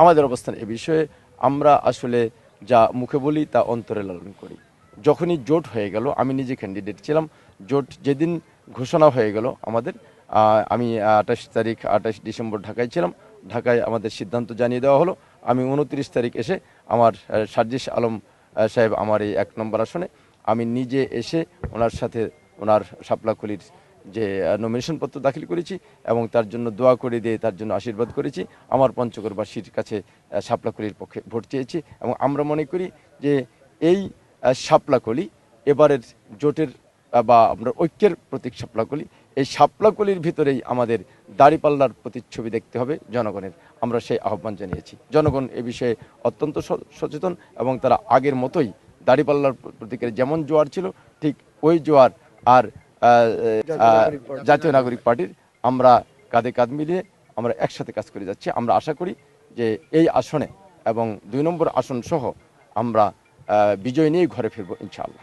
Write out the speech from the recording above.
আমাদের অবস্থান এ বিষয়ে আমরা আসলে যা মুখে বলি তা অন্তরে লালন করি। যখনই জোট হয়ে গেল, আমি নিজে ক্যান্ডিডেট ছিলাম, জোট যেদিন ঘোষণা হয়ে গেল আমাদের, আমি 28 ডিসেম্বর ঢাকায় ছিলাম, ঢাকায় আমাদের সিদ্ধান্ত জানিয়ে দেওয়া হলো। আমি 29 তারিখ এসে আমার সার্জিস আলম সাহেব আমার এই 1 নম্বর আসনে আমি নিজে এসে ওনার সাথে ওনার শাপলাকলির যে নমিনেশন পত্র দাখিল করেছি এবং তার জন্য দোয়া করে দিয়ে তার জন্য আশীর্বাদ করেছি। আমার পঞ্চগড়বাসীর কাছে শাপলাকলির পক্ষে ভোট চেয়েছি এবং আমরা মনে করি যে এই শাপলাকলি এবারের জোটের বা আমরা ঐক্যের প্রতীক শাপলাকলি। এই শাপলাকলির ভিতরেই আমাদের দাঁড়িপাল্লার প্রতিচ্ছবি দেখতে হবে জনগণের। আমরা সেই আহ্বান জানিয়েছি। জনগণ এ বিষয়ে অত্যন্ত সচেতন এবং তারা আগের মতোই দাঁড়িপাল্লার প্রতীকের যেমন জোয়ার ছিল ঠিক ওই জোয়ার আর জাতীয় নাগরিক পার্টির আমরা কাঁধে কাঁধ মিলিয়ে আমরা একসাথে কাজ করে যাচ্ছি। আমরা আশা করি যে এই আসনে এবং 2 নম্বর আসন সহ আমরা বিজয় নিয়ে ঘরে ফিরবো ইনশাআল্লাহ।